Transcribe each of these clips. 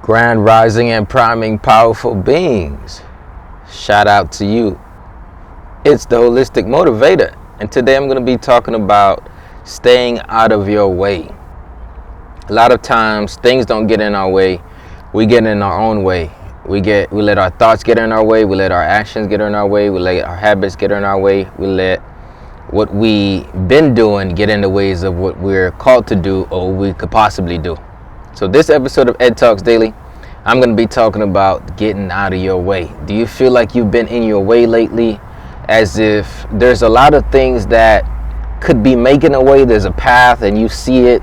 Grand rising and priming powerful beings. Shout out to you. It's the Holistic Motivator, and today I'm going to be talking about staying out of your way. A lot of times things don't get in our way. We get in our own way. We let our thoughts get in our way. We let our actions get in our way. We let our habits get in our way. We let what we been doing get in the ways of what we're called to do or we could possibly do. So this episode of Ed Talks Daily, I'm going to be talking about getting out of your way. Do you feel like you've been in your way lately? As if there's a lot of things that could be making a way. There's a path and you see it,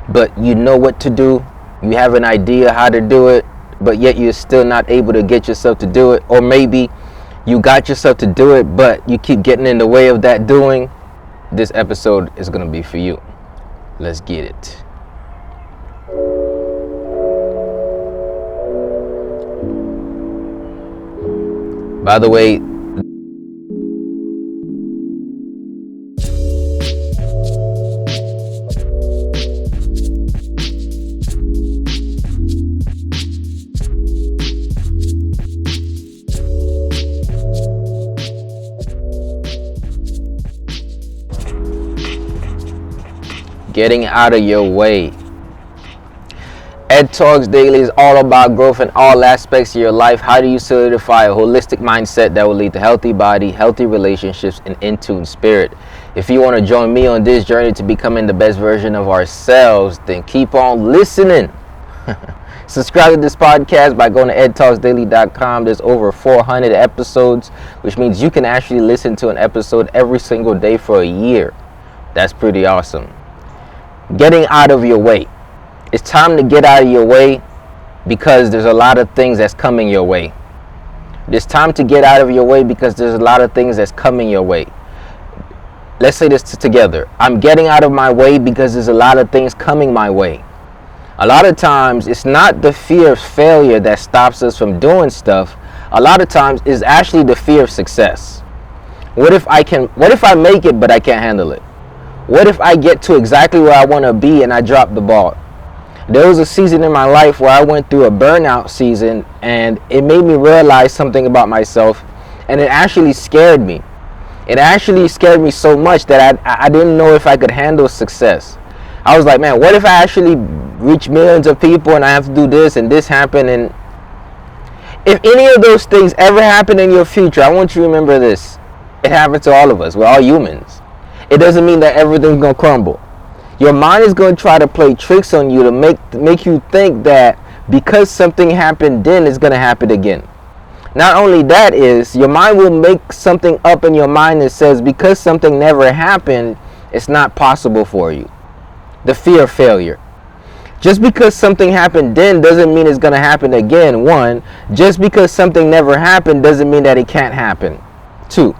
but you know what to do. You have an idea how to do it, but yet you're still not able to get yourself to do it. Or maybe you got yourself to do it, but you keep getting in the way of that doing. This episode is going to be for you. Let's get it. By the way, getting out of your way. Ed Talks Daily is all about growth in all aspects of your life. How do you solidify a holistic mindset that will lead to healthy body, healthy relationships, and in-tune spirit? If you want to join me on this journey to becoming the best version of ourselves, then keep on listening. Subscribe to this podcast by going to edtalksdaily.com. There's over 400 episodes, which means you can actually listen to an episode every single day for a year. That's pretty awesome. Getting out of your way. It's time to get out of your way because there's a lot of things that's coming your way. It's time to get out of your way because there's a lot of things that's coming your way. Let's say this together. I'm getting out of my way because there's a lot of things coming my way. A lot of times it's not the fear of failure that stops us from doing stuff. A lot of times it's actually the fear of success. What if I make it but I can't handle it? What if I get to exactly where I want to be and I drop the ball? There was a season in my life where I went through a burnout season, and it made me realize something about myself, and it actually scared me. It actually scared me so much that I didn't know if I could handle success. I was like, man, what if I actually reach millions of people and I have to do this and this happen? And if any of those things ever happen in your future, I want you to remember this. It happens to all of us. We're all humans. It doesn't mean that everything's going to crumble. Your mind is going to try to play tricks on you to make you think that because something happened then, it's going to happen again. Not only that is, your mind will make something up in your mind that says because something never happened, it's not possible for you. The fear of failure. Just because something happened then doesn't mean it's going to happen again. One, just because something never happened doesn't mean that it can't happen. Two,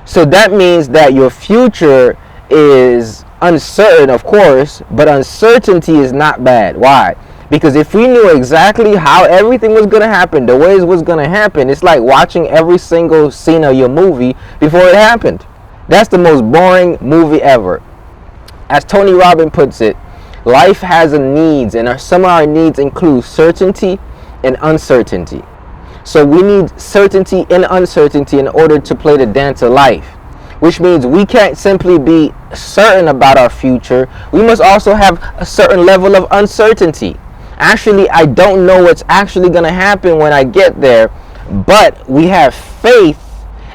so that means that your future is uncertain, of course, but uncertainty is not bad. Why? Because if we knew exactly how everything was going to happen, the way it was going to happen, it's like watching every single scene of your movie before it happened. That's the most boring movie ever. As Tony Robbins puts it, life has a needs, and some of our needs include certainty and uncertainty. So we need certainty and uncertainty in order to play the dance of life, which means we can't simply be certain about our future. We must also have a certain level of uncertainty. Actually, I don't know what's actually going to happen when I get there, but we have faith,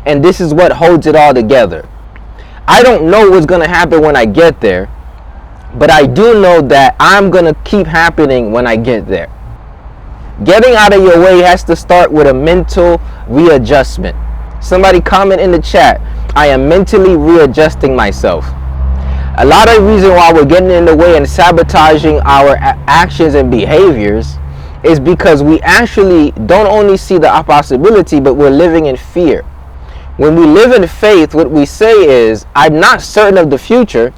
and this is what holds it all together. I don't know what's going to happen when I get there, but I do know that I'm going to keep happening when I get there. Getting out of your way has to start with a mental readjustment. Somebody comment in the chat, I am mentally readjusting myself. A lot of the reason why we're getting in the way and sabotaging our actions and behaviors is because we actually don't only see the possibility, but we're living in fear. When we live in faith, what we say is, I'm not certain of the future,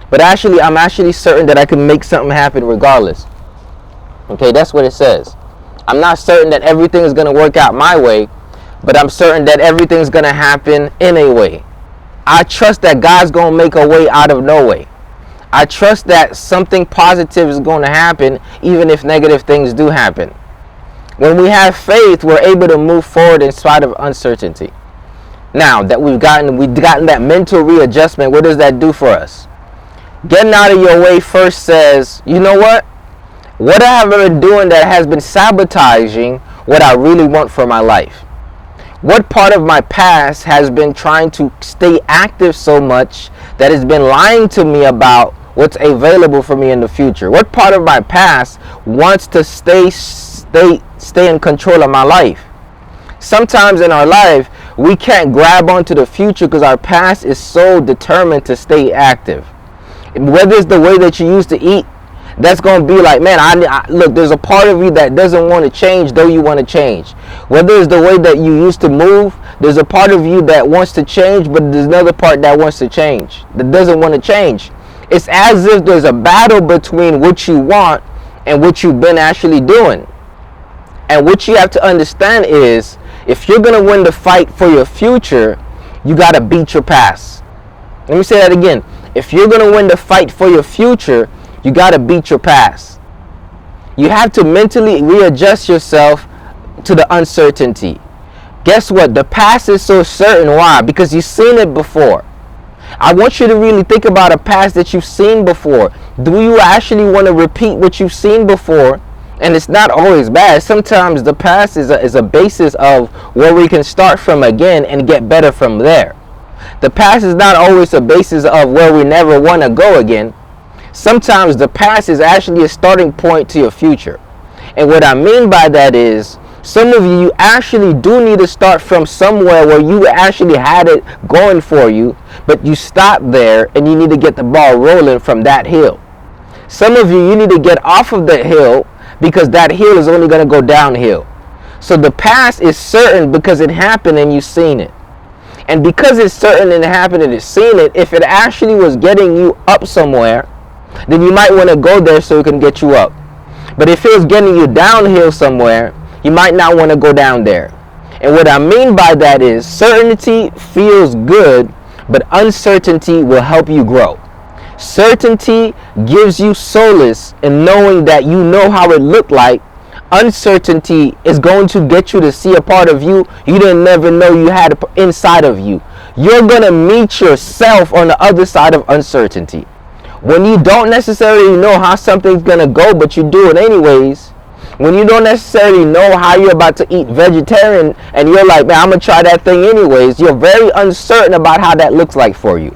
but I'm actually certain that I can make something happen regardless. Okay, that's what it says. I'm not certain that everything is going to work out my way, but I'm certain that everything's going to happen in a way. I trust that God's going to make a way out of no way. I trust that something positive is going to happen even if negative things do happen. When we have faith, we're able to move forward in spite of uncertainty. Now that we've gotten that mental readjustment, what does that do for us? Getting out of your way first says, you know what? What have I been doing that has been sabotaging what I really want for my life? What part of my past has been trying to stay active so much that it's been lying to me about what's available for me in the future? What part of my past wants to stay in control of my life? Sometimes in our life, we can't grab onto the future because our past is so determined to stay active. Whether it's the way that you used to eat, that's going to be like, man, look, there's a part of you that doesn't want to change, though you want to change. Whether it's the way that you used to move, there's a part of you that wants to change, but there's another part that wants to change, that doesn't want to change. It's as if there's a battle between what you want and what you've been actually doing. And what you have to understand is, if you're going to win the fight for your future, you got to beat your past. Let me say that again. If you're going to win the fight for your future, you got to beat your past. You have to mentally readjust yourself to the uncertainty. Guess what? The past is so certain. Why? Because you've seen it before. I want you to really think about a past that you've seen before. Do you actually want to repeat what you've seen before? And it's not always bad. Sometimes the past is a basis of where we can start from again and get better from there. The past is not always a basis of where we never want to go again. Sometimes the past is actually a starting point to your future. And what I mean by that is, some of you actually do need to start from somewhere where you actually had it going for you, but you stopped there and you need to get the ball rolling from that hill. Some of you need to get off of that hill because that hill is only going to go downhill. So the past is certain because it happened and you've seen it. And because it's certain and it happened and you've seen it, if it actually was getting you up somewhere, then you might want to go there so it can get you up. But if it was getting you downhill somewhere, you might not want to go down there. And what I mean by that is, certainty feels good, but uncertainty will help you grow. Certainty gives you solace in knowing that you know how it looked like. Uncertainty is going to get you to see a part of you you didn't never know you had inside of you. You're going to meet yourself on the other side of uncertainty. When you don't necessarily know how something's going to go, but you do it anyways. When you don't necessarily know how you're about to eat vegetarian and you're like, man, I'm going to try that thing anyways. You're very uncertain about how that looks like for you.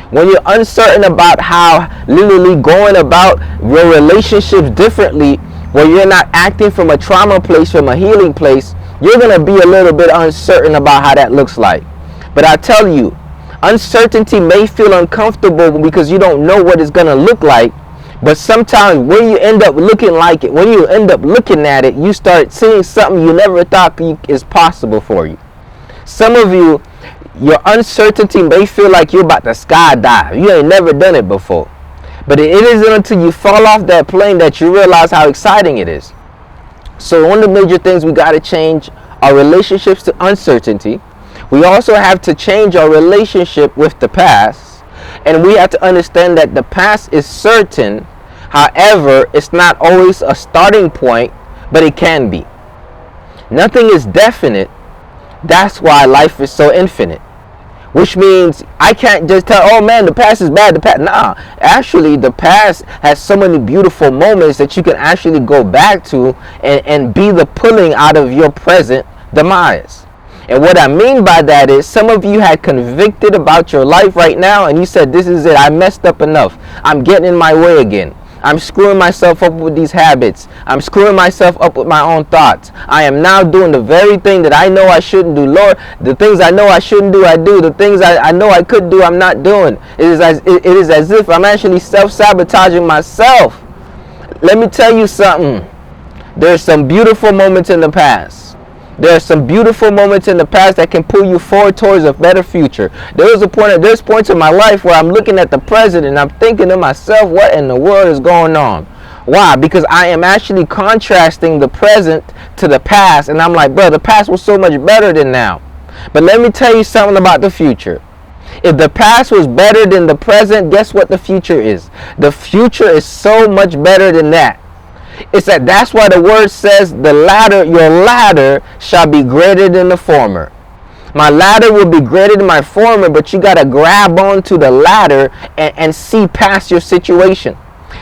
When you're uncertain about how literally going about your relationships differently, where you're not acting from a trauma place, from a healing place, you're going to be a little bit uncertain about how that looks like. But I tell you, uncertainty may feel uncomfortable because you don't know what it's going to look like. But sometimes when you end up looking like it, when you end up looking at it, you start seeing something you never thought is possible for you. Some of you, your uncertainty may feel like you're about to skydive. You ain't never done it before. But it isn't until you fall off that plane that you realize how exciting it is. So one of the major things we got to change our relationships to uncertainty. We also have to change our relationship with the past. And we have to understand that the past is certain. However, it's not always a starting point, but it can be. Nothing is definite. That's why life is so infinite. Which means I can't just tell, oh man, the past is bad. Nah, actually the past has so many beautiful moments that you can actually go back to and be the pulling out of your present demise. And what I mean by that is, some of you had convicted about your life right now and you said, this is it, I messed up enough. I'm getting in my way again. I'm screwing myself up with these habits. I'm screwing myself up with my own thoughts. I am now doing the very thing that I know I shouldn't do. Lord, the things I know I shouldn't do, I do. The things I know I could do, I'm not doing. It is as if I'm actually self-sabotaging myself. Let me tell you something. There's some beautiful moments in the past. There are some beautiful moments in the past that can pull you forward towards a better future. There's points in my life where I'm looking at the present and I'm thinking to myself, what in the world is going on? Why? Because I am actually contrasting the present to the past. And I'm like, bro, the past was so much better than now. But let me tell you something about the future. If the past was better than the present, guess what the future is? The future is so much better than that. It's that's why the word says your ladder shall be greater than the former. My ladder will be greater than my former, but you got to grab onto the ladder and see past your situation.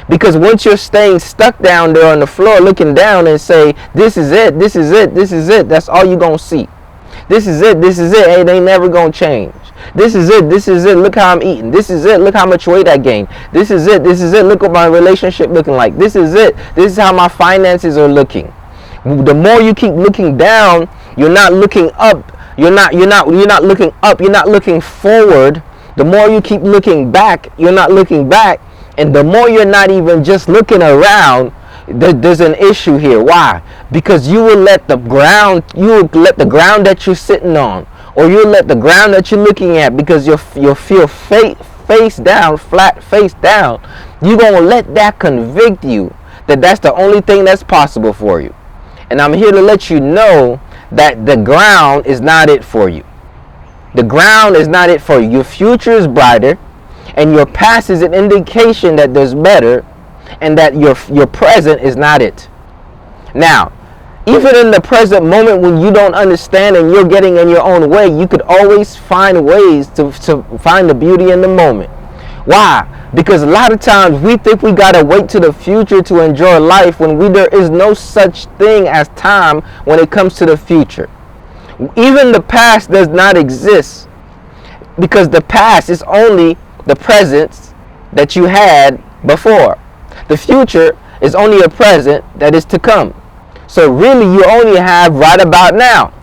Because once you're staying stuck down there on the floor looking down and say, this is it, this is it, this is it, that's all you're going to see. This is it, it ain't never going to change. This is it, look how I'm eating. This is it, look how much weight I gained. This is it, look what my relationship looking like. This is it, this is how my finances are looking. The more you keep looking down, you're not looking up. You're not looking up, you're not looking forward. The more you keep looking back, you're not looking back. And the more you're not even just looking around, there's an issue here. Why? Because you will let the ground that you're sitting on, or you'll let the ground that you're looking at, because you'll feel face down, flat face down. You're going to let that convict you that that's the only thing that's possible for you. And I'm here to let you know that the ground is not it for you. The ground is not it for you. Your future is brighter, and your past is an indication that there's better, and that your present is not it. Now, even in the present moment when you don't understand and you're getting in your own way, you could always find ways to find the beauty in the moment. Why? Because a lot of times we think we gotta wait to the future to enjoy life, when there is no such thing as time when it comes to the future. Even the past does not exist, because the past is only the present that you had before. The future is only a present that is to come. So really you only have right about now.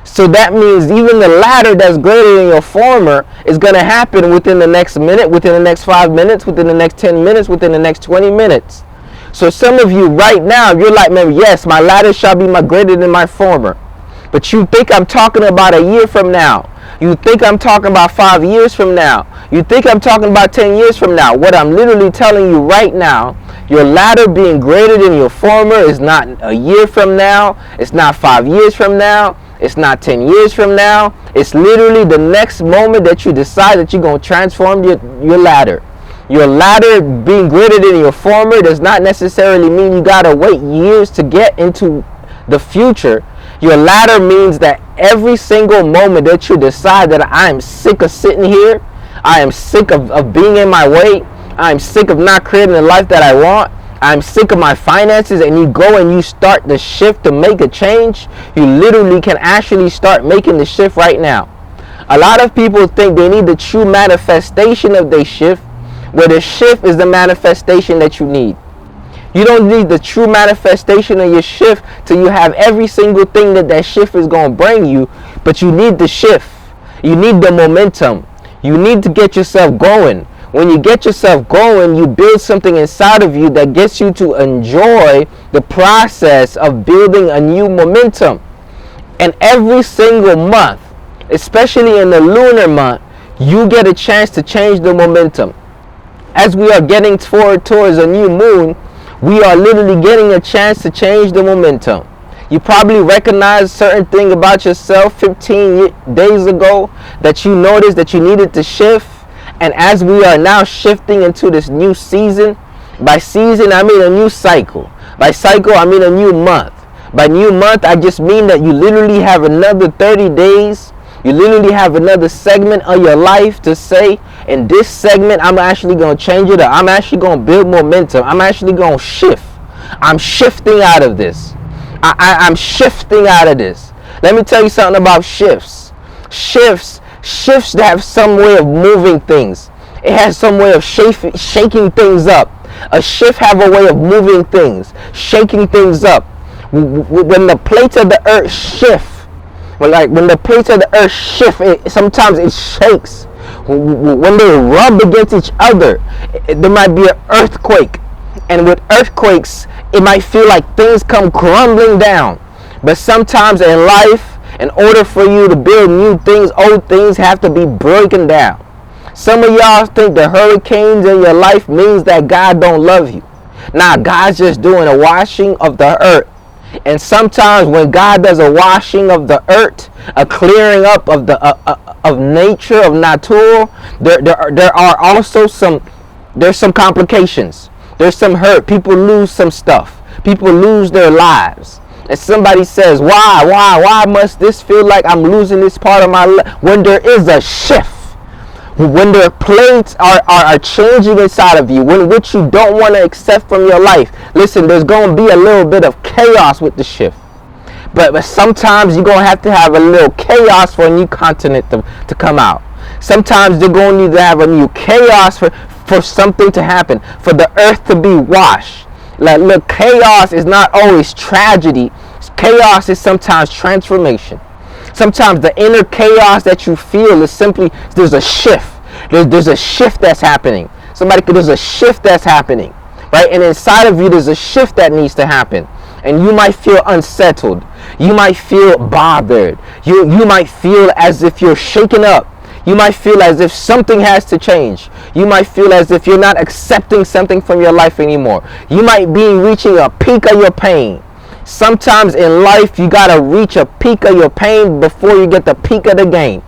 So that means even the ladder that's greater than your former is going to happen within the next minute, within the next 5 minutes, within the next 10 minutes, within the next 20 minutes. So some of you right now, you're like, man, yes, my ladder shall be greater than my former. But you think I'm talking about a year from now. You think I'm talking about 5 years from now. You think I'm talking about 10 years from now. What I'm literally telling you right now, your ladder being greater than your former is not a year from now. It's not 5 years from now. It's not 10 years from now. It's literally the next moment that you decide that you're going to transform your ladder. Your ladder being greater than your former does not necessarily mean you got to wait years to get into the future. Your ladder means that every single moment that you decide that I am sick of sitting here, I am sick of being in my way, I am sick of not creating the life that I want, I'm sick of my finances, and you go and you start the shift to make a change, you literally can actually start making the shift right now. A lot of people think they need the true manifestation of their shift, where the shift is the manifestation that you need. You don't need the true manifestation of your shift till you have every single thing that shift is going to bring you, but you need the shift. You need the momentum. You need to get yourself going. When you get yourself going, you build something inside of you that gets you to enjoy the process of building a new momentum. And every single month, especially in the lunar month, you get a chance to change the momentum. As we are getting forward towards a new moon, we are literally getting a chance to change the momentum. You probably recognize certain thing about yourself 15 days ago that you noticed that you needed to shift. And as we are now shifting into this new season, by season I mean a new cycle. By cycle I mean a new month. By new month I just mean that you literally have another 30 days. You literally have another segment of your life to say, in this segment I'm actually going to change it up. I'm actually going to build momentum. I'm actually going to shift. I'm shifting out of this. I'm shifting out of this. Let me tell you something about shifts. Shifts have some way of moving things. It has some way of shaking things up. A shift have a way of moving things, shaking things up. When the plates of the earth shift, when the plates of the earth shift, sometimes it shakes. When they rub against each other, there might be an earthquake. And with earthquakes, it might feel like things come crumbling down. But sometimes in life, in order for you to build new things, old things have to be broken down. Some of y'all think the hurricanes in your life means that God don't love you. Nah, God's just doing a washing of the earth. And sometimes when God does a washing of the earth, a clearing up of the of nature, of nature, there are also some complications. There's some hurt. People lose some stuff. People lose their lives. And somebody says, why must this feel like I'm losing this part of my life? When there is a shift, when the plates are changing inside of you, when which you don't want to accept from your life. Listen, there's going to be a little bit of chaos with the shift. But sometimes you're going to have a little chaos for a new continent to come out. Sometimes they're going to need to have a new chaos for something to happen, for the earth to be washed. Like, look, chaos is not always tragedy. Chaos is sometimes transformation. Sometimes the inner chaos that you feel is simply, there's a shift. There's a shift that's happening. There's a shift that's happening, right? And inside of you, there's a shift that needs to happen. And you might feel unsettled. You might feel bothered. You might feel as if you're shaken up. You might feel as if something has to change. You might feel as if you're not accepting something from your life anymore. You might be reaching a peak of your pain. Sometimes in life, you got to reach a peak of your pain before you get the peak of the gain.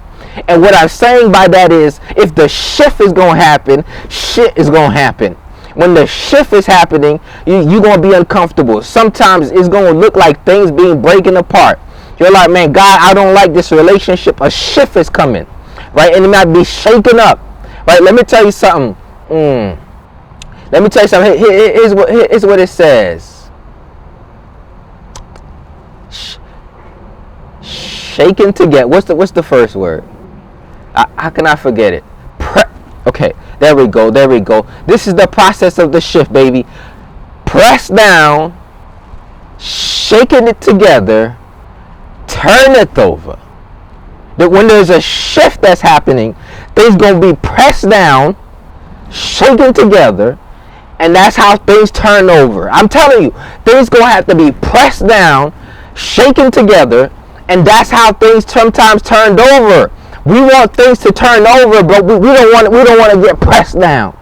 And what I'm saying by that is, if the shift is going to happen, shit is going to happen. When the shift is happening, you're going to be uncomfortable. Sometimes it's going to look like things being breaking apart. You're like, man, God, I don't like this relationship. A shift is coming, right? And it might be shaken up, right? Let me tell you something. Let me tell you something. Here's what it says. Shaken together. What's the first word? How can I forget it? Okay, there we go. This is the process of the shift, baby. Press down, shaking it together, turn it over. That when there's a shift that's happening, things gonna be pressed down, shaken together, and that's how things turn over. I'm telling you, things gonna have to be pressed down, shaken together, and that's how things sometimes turned over. We want things to turn over, but we don't want to get pressed down.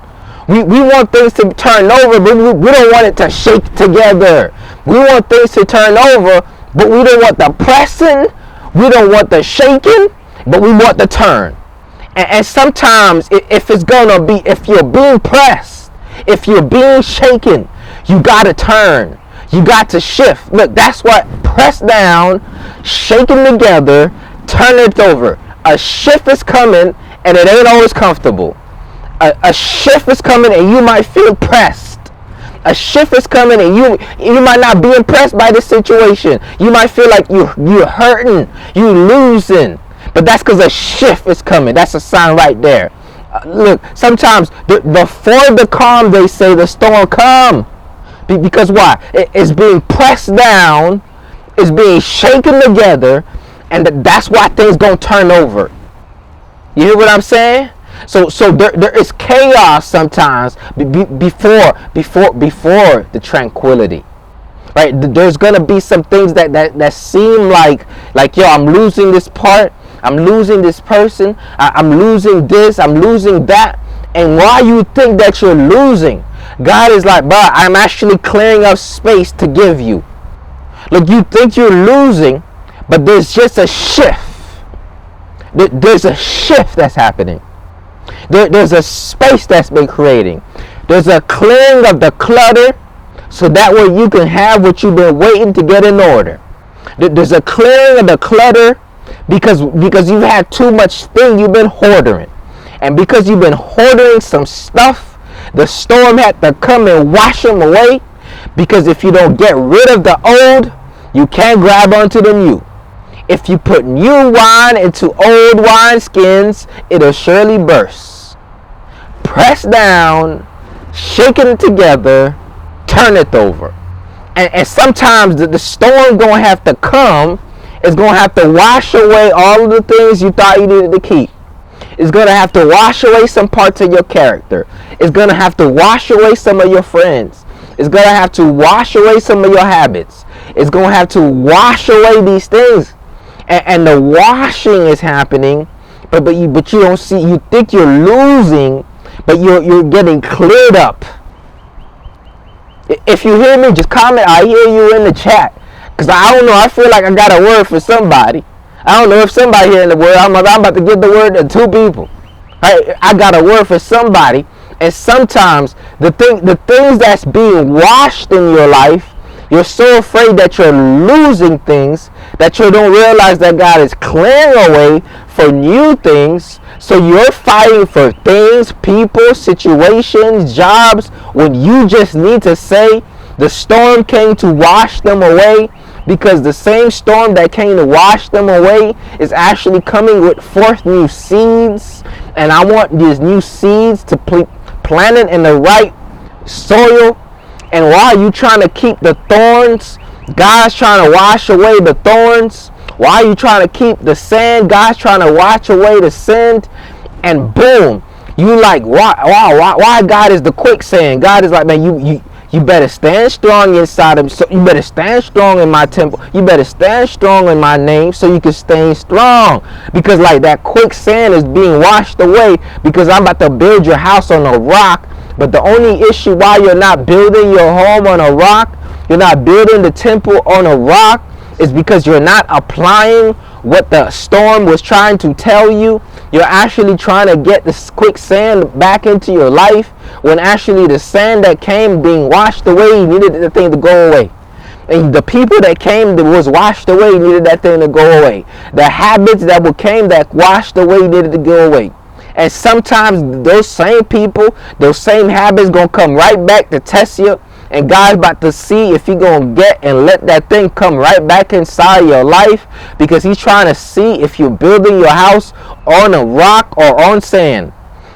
We want things to turn over, but we don't want it to shake together. We want things to turn over, but we don't want the pressing. We don't want the shaking, but we want the turn. And sometimes if you're being pressed, if you're being shaken, you got to turn. You got to shift. Look, that's what press down, shaking together, turn it over. A shift is coming, and it ain't always comfortable. A shift is coming, and you might feel pressed. A shift is coming, and you might not be impressed by the situation. You might feel like you're hurting, you're losing. But that's because a shift is coming. That's a sign right there. Look, sometimes before the calm, they say the storm come. Because why? It's being pressed down, it's being shaken together, and that's why things gonna turn over. You hear what I'm saying? So there is chaos sometimes before the tranquility, right? There's gonna be some things that seem like yo, I'm losing this part, I'm losing this person, I'm losing this, I'm losing that, and while you think that you're losing, God is like, but I'm actually clearing up space to give you. Look, you think you're losing, but there's just a shift. There's a shift that's happening. There's a space that's been creating. There's a clearing of the clutter, so that way you can have what you've been waiting to get in order. There's a clearing of the clutter because you've had too much thing you've been hoarding. And because you've been hoarding some stuff, the storm had to come and wash them away, because if you don't get rid of the old, you can't grab onto the new. If you put new wine into old wine skins, it'll surely burst. Press down, shaking it together, turn it over. And sometimes the storm gonna have to come. It's gonna have to wash away all of the things you thought you needed to keep. It's going to have to wash away some parts of your character. It's going to have to wash away some of your friends. It's going to have to wash away some of your habits. It's going to have to wash away these things. And the washing is happening, but you don't see, you think you're losing, but you're getting cleared up. If you hear me, just comment, I hear you in the chat. Because I don't know, I feel like I got a word for somebody. I don't know if somebody here in the word, I'm about to give the word to two people. Right? I got a word for somebody. And sometimes the things that's being washed in your life, You're so afraid that you're losing things that you don't realize that God is clearing a way for new things. So you're fighting for things, people, situations, jobs, when you just need to say the storm came to wash them away, because the same storm that came to wash them away is actually coming with forth new seeds. And I want these new seeds to plant it in the right soil. And why are you trying to keep the thorns? God's trying to wash away the thorns. Why are you trying to keep the sand? God's trying to wash away the sand. And boom, you like, why God is the quicksand? God is like, man, you better stand strong inside of me. So you better stand strong in my temple. You better stand strong in my name so you can stay strong. Because like that quicksand is being washed away, because I'm about to build your house on a rock. But the only issue why you're not building your home on a rock, you're not building the temple on a rock, is because you're not applying what the storm was trying to tell you. You're actually trying to get this quicksand back into your life, when actually the sand that came being washed away needed the thing to go away. And the people that came that was washed away needed that thing to go away. The habits that came that washed away needed to go away. And sometimes those same people, those same habits gonna come right back to test you. And God's about to see if you're going to get and let that thing come right back inside your life, because he's trying to see if you're building your house on a rock or on sand.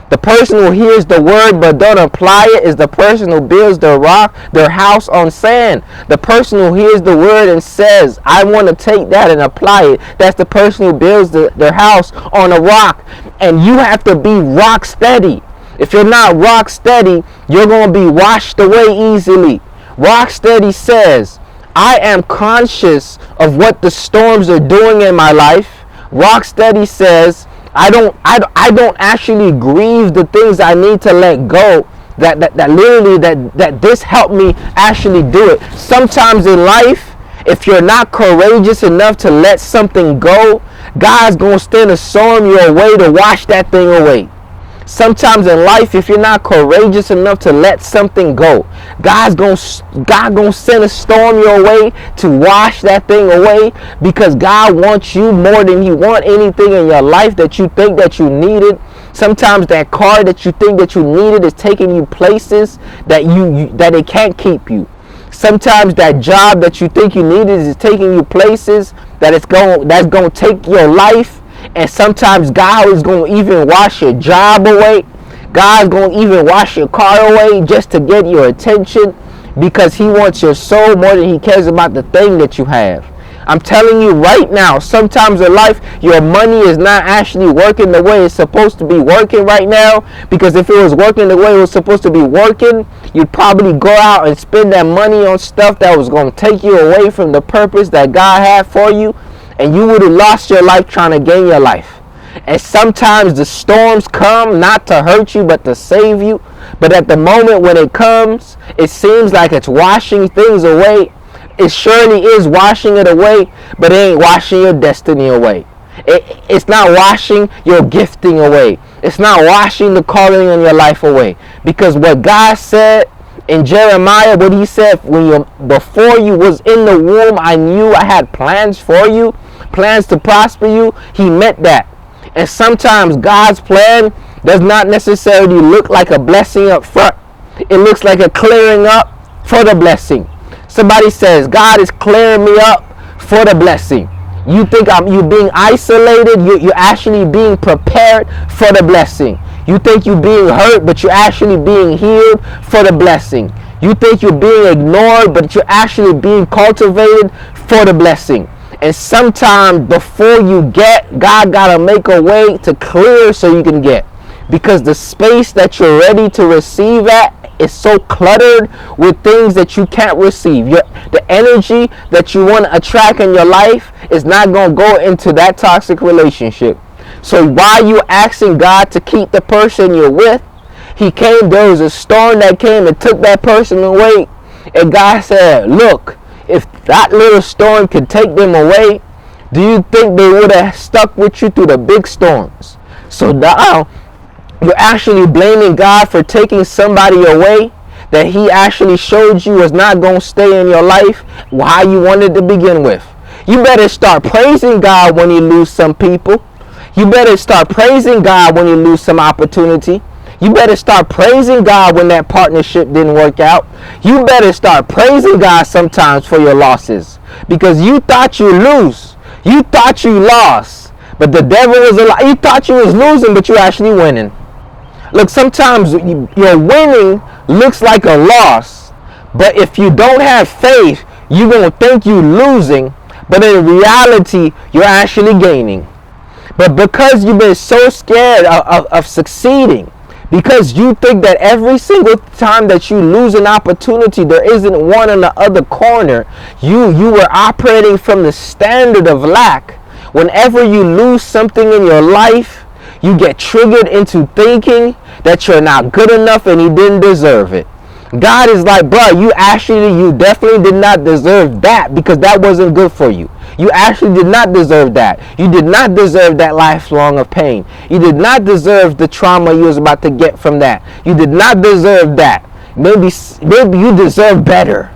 The person who hears the word but don't apply it is the person who builds their house on sand. The person who hears the word and says, I want to take that and apply it, that's the person who builds their house on a rock. And you have to be rock steady. If you're not rock steady, you're going to be washed away easily. Rock steady says, I am conscious of what the storms are doing in my life. Rock steady says, I don't actually grieve the things I need to let go. That this helped me actually do it. Sometimes in life, if you're not courageous enough to let something go, God's going to send a storm your way to wash that thing away. Sometimes in life, if you're not courageous enough to let something go, God gonna send a storm your way to wash that thing away, because God wants you more than He wants anything in your life that you think that you needed. Sometimes that car that you think that you needed is taking you places that that it can't keep you. Sometimes that job that you think you needed is taking you places that's going to take your life. And sometimes God is going to even wash your job away. God's going to even wash your car away just to get your attention, because He wants your soul more than He cares about the thing that you have. I'm telling you right now, sometimes in life, your money is not actually working the way it's supposed to be working right now. Because if it was working the way it was supposed to be working, you'd probably go out and spend that money on stuff that was going to take you away from the purpose that God had for you. And you would have lost your life trying to gain your life. And sometimes the storms come not to hurt you, but to save you. But at the moment when it comes, it seems like it's washing things away. It surely is washing it away, but it ain't washing your destiny away. It's not washing your gifting away. It's not washing the calling on your life away. Because what God said in Jeremiah, what He said, before you was in the womb, I knew I had plans for you, plans to prosper you. He meant that. And sometimes God's plan does not necessarily look like a blessing up front. It looks like a clearing up for the blessing. Somebody says, God is clearing me up for the blessing. You think you being isolated, you're actually being prepared for the blessing. You think you're being hurt, but you're actually being healed for the blessing. You think you're being ignored, but you're actually being cultivated for the blessing. And sometimes before you get, God got to make a way to clear so you can get. Because the space that you're ready to receive at is so cluttered with things that you can't receive. The energy that you want to attract in your life is not going to go into that toxic relationship. So while you asking God to keep the person you're with, there was a storm that came and took that person away. And God said, look, if that little storm could take them away, do you think they would have stuck with you through the big storms? So now you're actually blaming God for taking somebody away that he actually showed you is not going to stay in your life how you wanted to begin with. You better start praising God when you lose some people. You better start praising God when you lose some opportunity. You better start praising God when that partnership didn't work out. You better start praising God sometimes for your losses, because you thought you lose. You thought you lost, but the devil was a lie. You thought you was losing, but you're actually winning. Look, sometimes your winning looks like a loss, but if you don't have faith, you're going to think you're losing, but in reality, you're actually gaining. But because you've been so scared of succeeding, because you think that every single time that you lose an opportunity, there isn't one in the other corner, you were operating from the standard of lack. Whenever you lose something in your life, you get triggered into thinking that you're not good enough and you didn't deserve it. God is like, bro, you definitely did not deserve that, because that wasn't good for you. You actually did not deserve that. You did not deserve that lifelong of pain. You did not deserve the trauma you was about to get from that. You did not deserve that. Maybe you deserve better.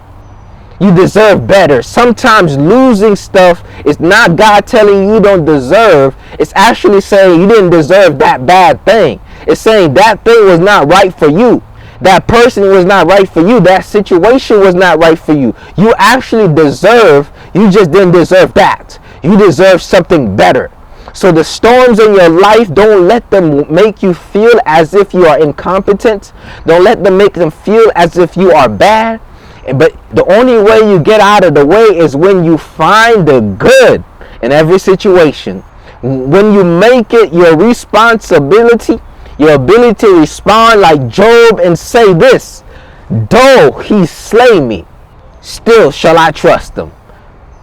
You deserve better. Sometimes losing stuff is not God telling you don't deserve. It's actually saying you didn't deserve that bad thing. It's saying that thing was not right for you. That person was not right for you. That situation was not right for you. You actually deserve, you just didn't deserve that. You deserve something better. So the storms in your life, don't let them make you feel as if you are incompetent. Don't let them make them feel as if you are bad. But the only way you get out of the way is when you find the good in every situation. When you make it your responsibility, your ability to respond like Job and say this: though he slay me, still shall I trust him.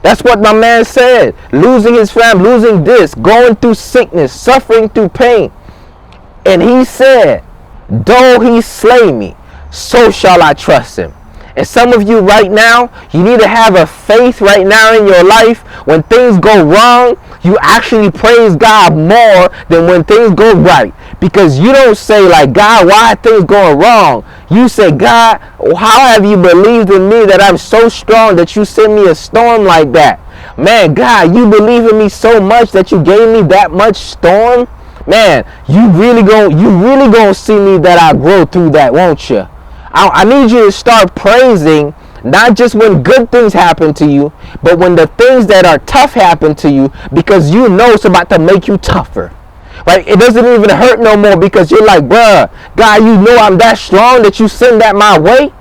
That's what my man said. Losing his family, losing this, going through sickness, suffering through pain. And he said, though he slay me, so shall I trust him. And some of you right now, you need to have a faith right now in your life. When things go wrong, you actually praise God more than when things go right. Because you don't say like, God, why are things going wrong? You say, God, how have you believed in me that I'm so strong that you send me a storm like that? Man, God, you believe in me so much that you gave me that much storm? Man, you really gonna see me that I grow through that, won't you? I need you to start praising, not just when good things happen to you, but when the things that are tough happen to you, because you know it's about to make you tougher. Right? It doesn't even hurt no more, because you're like, bruh, God, you know I'm that strong that you send that my way.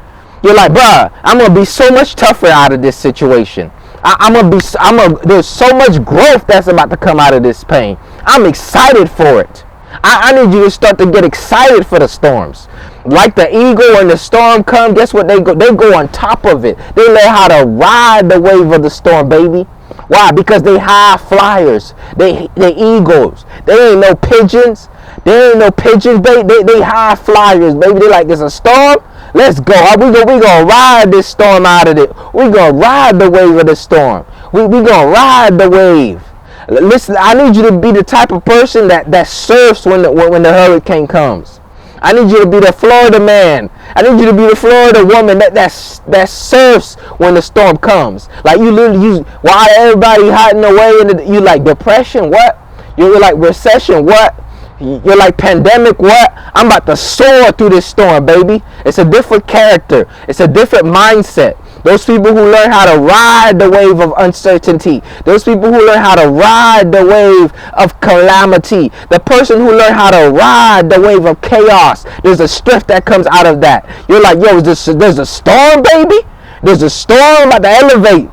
You're like, bruh, I'm going to be so much tougher out of this situation. There's so much growth that's about to come out of this pain. I'm excited for it. I need you to start to get excited for the storms. Like the eagle, when the storm comes, guess what? They go on top of it. They learn how to ride the wave of the storm, baby. Why? Because they high flyers. They eagles. They ain't no pigeons. They ain't no pigeons, baby. They high flyers, baby. They like, there's a storm. Let's go. We gonna ride this storm out of it. We gonna ride the wave of the storm. We gonna ride the wave. Listen, I need you to be the type of person that surfs when the hurricane comes. I need you to be the Florida man. I need you to be the Florida woman that surfs when the storm comes. Like while everybody hiding away, and you like depression, what? You're like recession, what? You're like pandemic, what? I'm about to soar through this storm, baby. It's a different character. It's a different mindset. Those people who learn how to ride the wave of uncertainty. Those people who learn how to ride the wave of calamity. The person who learn how to ride the wave of chaos. There's a strength that comes out of that. You're like, yo, there's a storm, baby. There's a storm about to elevate.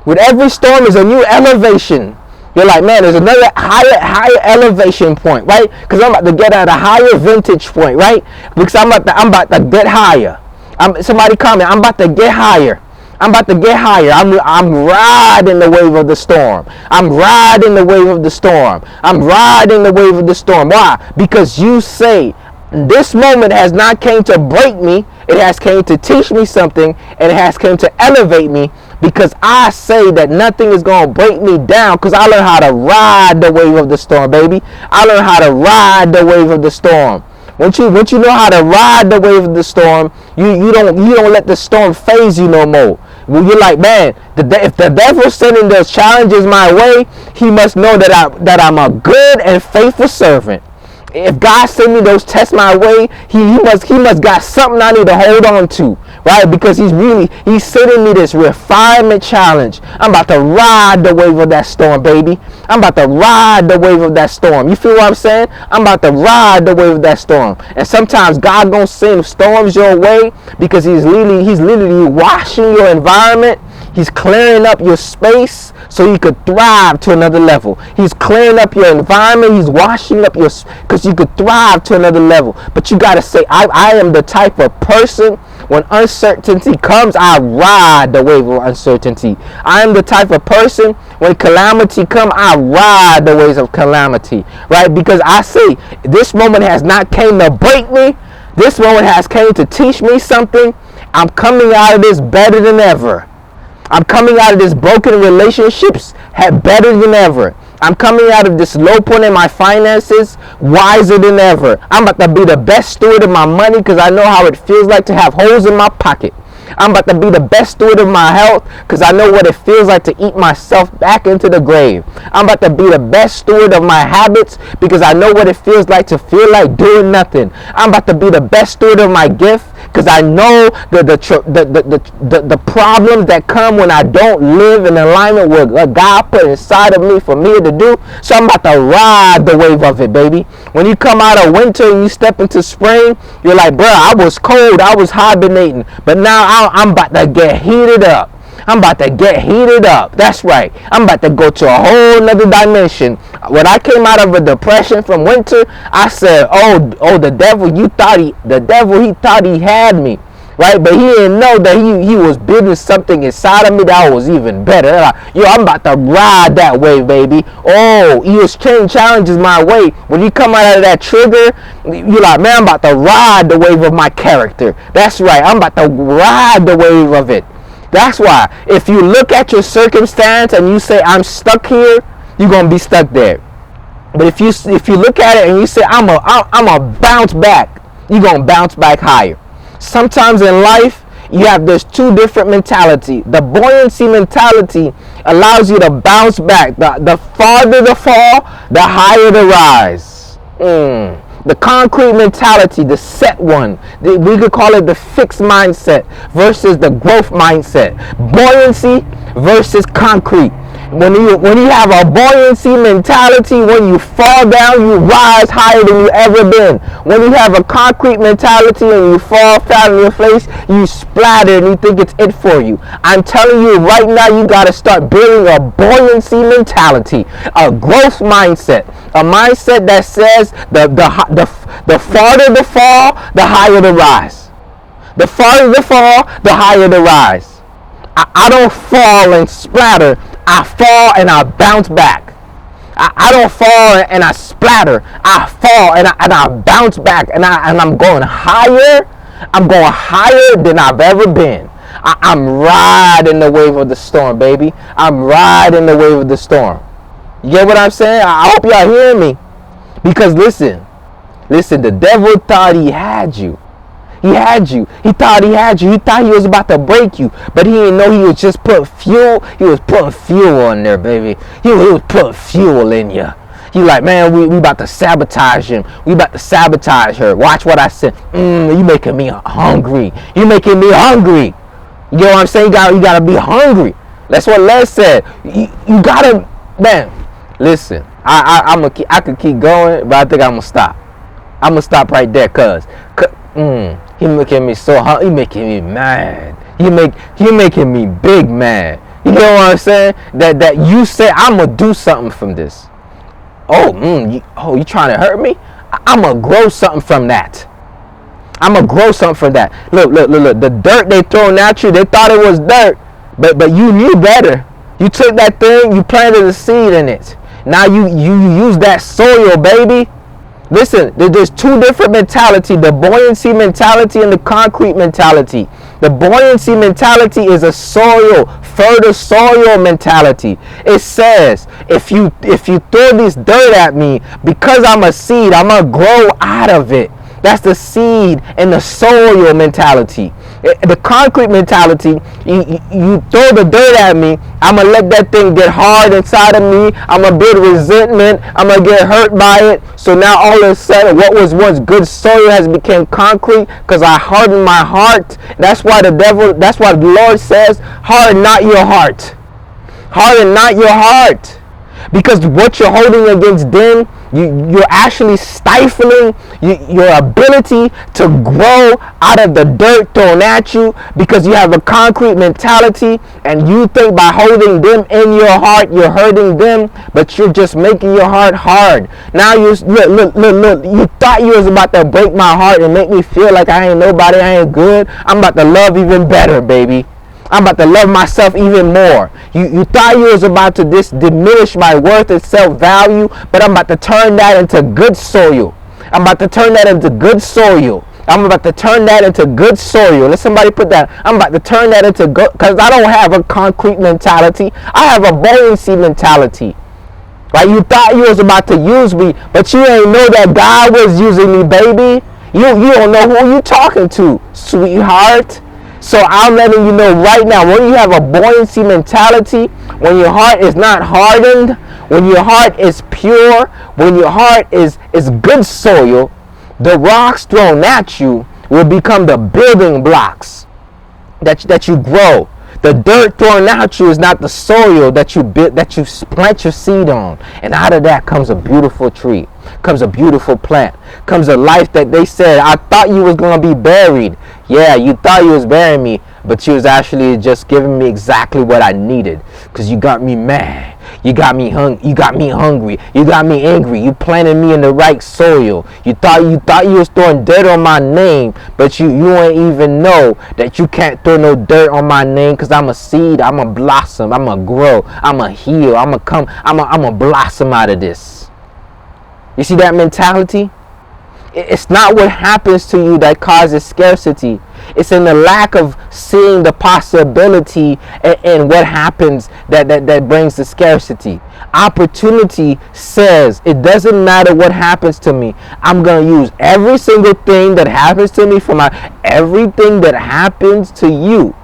With every storm is a new elevation. You're like, man, there's another higher elevation point, right? Because I'm about to get at a higher vantage point, right? Because I'm about to get higher. Somebody comment, I'm about to get higher. I'm about to get higher. I'm riding the wave of the storm. I'm riding the wave of the storm. I'm riding the wave of the storm. Why? Because you say, this moment has not came to break me. It has came to teach me something. And it has came to elevate me. Because I say that nothing is going to break me down. Because I learned how to ride the wave of the storm, baby. I learned how to ride the wave of the storm. Once you know how to ride the wave of the storm, you don't let the storm phase you no more. Well, you're like, man, if the devil's sending those challenges my way, he must know that I'm a good and faithful servant. If God send me those tests my way, he must got something I need to hold on to, right? Because he's sending me this refinement challenge. I'm about to ride the wave of that storm, baby. I'm about to ride the wave of that storm. You feel what I'm saying? I'm about to ride the wave of that storm. And sometimes God gonna send storms your way because he's literally washing your environment. He's clearing up your space so you could thrive to another level. He's clearing up your environment. He's washing up your, because you could thrive to another level. But you got to say, I am the type of person, when uncertainty comes, I ride the wave of uncertainty. I am the type of person, when calamity comes, I ride the waves of calamity. Right? Because I say, this moment has not came to break me. This moment has came to teach me something. I'm coming out of this better than ever. I'm coming out of this broken relationships better than ever. I'm coming out of this low point in my finances wiser than ever. I'm about to be the best steward of my money because I know how it feels like to have holes in my pocket. I'm about to be the best steward of my health because I know what it feels like to eat myself back into the grave. I'm about to be the best steward of my habits because I know what it feels like to feel like doing nothing. I'm about to be the best steward of my gift because I know the problems that come when I don't live in alignment with what God put inside of me for me to do. So I'm about to ride the wave of it, baby. When you come out of winter and you step into spring, you're like, bro, I was cold, I was hibernating, but now I'm about to get heated up. I'm about to get heated up. That's right. I'm about to go to a whole nother dimension. When I came out of a depression from winter, I said, oh, the devil thought he had me. Right? But he didn't know that he was building something inside of me that was even better. Like, yo, I'm about to ride that wave, baby. Oh, he was changing challenges my way. When you come out of that trigger, you're like, man, I'm about to ride the wave of my character. That's right. I'm about to ride the wave of it. That's why if you look at your circumstance and you say, I'm stuck here, you're going to be stuck there. But if you look at it and you say, I'm a bounce back, you're going to bounce back higher. Sometimes in life, there's two different mentality. The buoyancy mentality allows you to bounce back. The farther the fall, the higher the rise. The concrete mentality, the set one, we could call it the fixed mindset versus the growth mindset. Buoyancy versus concrete. When you have a buoyancy mentality, when you fall down, you rise higher than you ever been. When you have a concrete mentality and you fall flat on your face, you splatter and you think it's it for you. I'm telling you right now, you got to start building a buoyancy mentality, a growth mindset, a mindset that says the farther the fall, the higher the rise. The farther the fall, the higher the rise. I don't fall and splatter. I fall and I bounce back. I don't fall and I splatter. I fall and I bounce back, and I'm going higher. I'm going higher than I've ever been. I'm riding the wave of the storm, baby. I'm riding the wave of the storm. You get what I'm saying? I hope y'all hearing me. Because listen, the devil thought he had you. He had you. He thought he had you. He thought he was about to break you. But he didn't know he was just putting fuel. He was putting fuel on there, baby. He was putting fuel in you. He like, man, we about to sabotage him. We about to sabotage her. Watch what I said. You making me hungry. You making me hungry. You know what I'm saying? You gotta be hungry. That's what Les said. You gotta, man. Listen, I could keep going, but I think I'm gonna stop. I'm gonna stop right there, cause he making me so hungry. He making me mad. He making me big mad. You know what I'm saying? That you say I'm gonna do something from this. You trying to hurt me? I'm gonna grow something from that. I'm gonna grow something from that. Look. The dirt they throwing at you, they thought it was dirt, but you knew better. You took that thing, you planted a seed in it. Now you use that soil, baby. Listen, there's two different mentality: the buoyancy mentality and the concrete mentality. The buoyancy mentality is a fertile soil mentality. It says, if you throw this dirt at me, because I'm a seed, I'm gonna grow out of it. That's the seed and the soil mentality. The concrete mentality, you throw the dirt at me, I'm going to let that thing get hard inside of me. I'm going to build resentment. I'm going to get hurt by it. So now all of a sudden, what was once good soil has become concrete because I hardened my heart. That's why the Lord says, harden not your heart. Harden not your heart. Because what you're holding against them, you're actually stifling your ability to grow out of the dirt thrown at you, because you have a concrete mentality and you think by holding them in your heart you're hurting them, but you're just making your heart hard. Now you look, you thought you was about to break my heart and make me feel like I ain't nobody, I ain't good. I'm about to love even better, baby. I'm about to love myself even more. You thought you was about to diminish my worth and self-value, but I'm about to turn that into good soil. I'm about to turn that into good soil. I'm about to turn that into good soil. Let somebody put that. I'm about to turn that into good, because I don't have a concrete mentality. I have a buoyancy mentality. Right? You thought you was about to use me, but you ain't know that God was using me, baby. You don't know who you talking to, sweetheart. So I'm letting you know right now, when you have a buoyancy mentality, when your heart is not hardened, when your heart is pure, when your heart is good soil, the rocks thrown at you will become the building blocks that you grow. The dirt thrown at you is not the soil that you plant your seed on. And out of that comes a beautiful tree, comes a beautiful plant, comes a life that they said, I thought you was going to be buried. Yeah, you thought you was burying me, but you was actually just giving me exactly what I needed, because you got me mad. You got me hungry. You got me angry. You planted me in the right soil. You thought you was throwing dirt on my name, but you ain't even know that you can't throw no dirt on my name, because I'm a seed. I'm a blossom. I'm a grow. I'm a heal. I'm a blossom out of this. You see that mentality? It's not what happens to you that causes scarcity. It's in the lack of seeing the possibility and what happens that brings the scarcity. Opportunity says it doesn't matter what happens to me. I'm going to use every single thing that happens to me everything that happens to you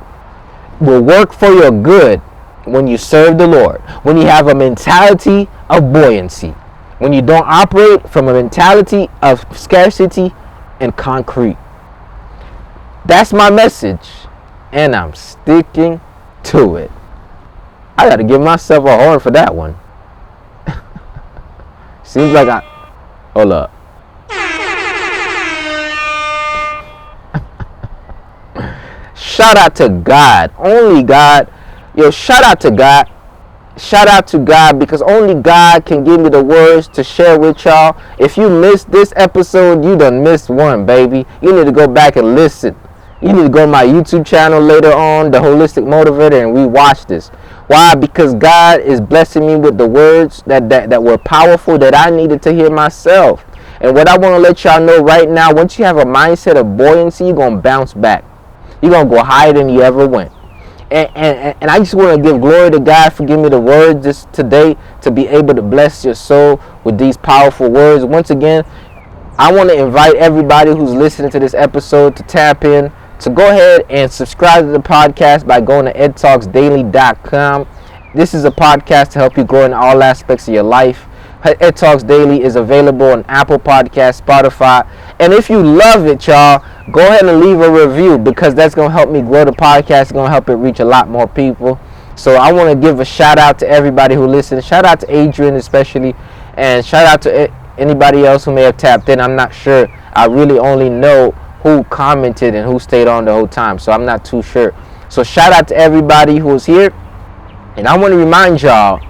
will work for your good when you serve the Lord. When you have a mentality of buoyancy. When you don't operate from a mentality of scarcity and concrete. That's my message, and I'm sticking to it. I got to give myself a horn for that one. Seems like hold up. Shout out to God. Only God. Yo, shout out to God. Shout out to God, because only God can give me the words to share with y'all. If you missed this episode, you done missed one, baby. You need to go back and listen. You need to go to my YouTube channel later on, The Holistic Motivator, and rewatch this. Why? Because God is blessing me with the words that were powerful that I needed to hear myself. And what I want to let y'all know right now, once you have a mindset of buoyancy, you're going to bounce back. You're going to go higher than you ever went. And I just want to give glory to God for giving me the words this today to be able to bless your soul with these powerful words. Once again, I want to invite everybody who's listening to this episode to tap in, to go ahead and subscribe to the podcast by going to edtalksdaily.com. This is a podcast to help you grow in all aspects of your life. Ed Talks Daily is available on Apple Podcasts, Spotify. And if you love it, y'all, go ahead and leave a review, because that's going to help me grow the podcast. It's going to help it reach a lot more people. So I want to give a shout out to everybody who listens. Shout out to Adrian especially. And shout out to anybody else who may have tapped in. I'm not sure. I really only know who commented and who stayed on the whole time. So I'm not too sure. So shout out to everybody who was here. And I want to remind y'all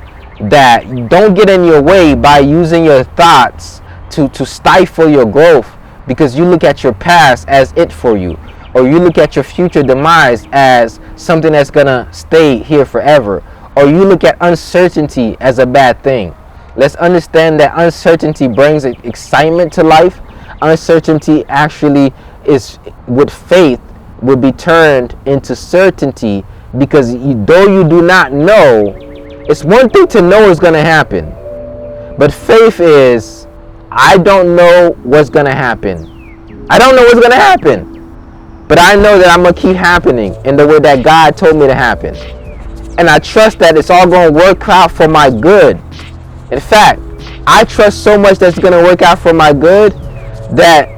that don't get in your way by using your thoughts to stifle your growth, because you look at your past as it for you, or you look at your future demise as something that's gonna stay here forever, or you look at uncertainty as a bad thing. Let's understand that uncertainty brings excitement to life. Uncertainty actually is, with faith, will be turned into certainty, because though you do not know, it's one thing to know it's going to happen, but faith is, I don't know what's going to happen. I don't know what's going to happen, but I know that I'm going to keep happening in the way that God told me to happen. And I trust that it's all going to work out for my good. In fact, I trust so much that it's going to work out for my good that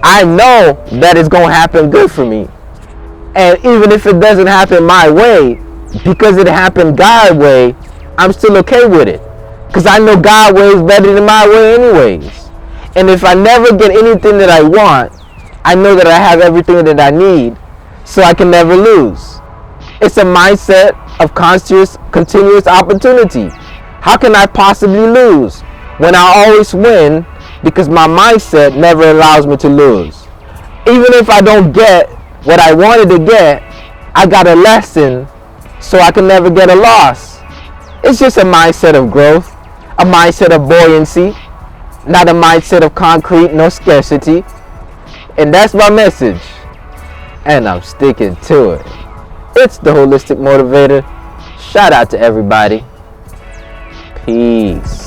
I know that it's going to happen good for me. And even if it doesn't happen my way, because it happened God's way, I'm still okay with it. Because I know God's way is better than my way anyways. And if I never get anything that I want, I know that I have everything that I need, so I can never lose. It's a mindset of continuous opportunity. How can I possibly lose when I always win? Because my mindset never allows me to lose. Even if I don't get what I wanted to get, I got a lesson, so I can never get a loss. It's just a mindset of growth, a mindset of buoyancy, not a mindset of concrete, no scarcity. And that's my message. And I'm sticking to it. It's the Holistic Motivator. Shout out to everybody. Peace.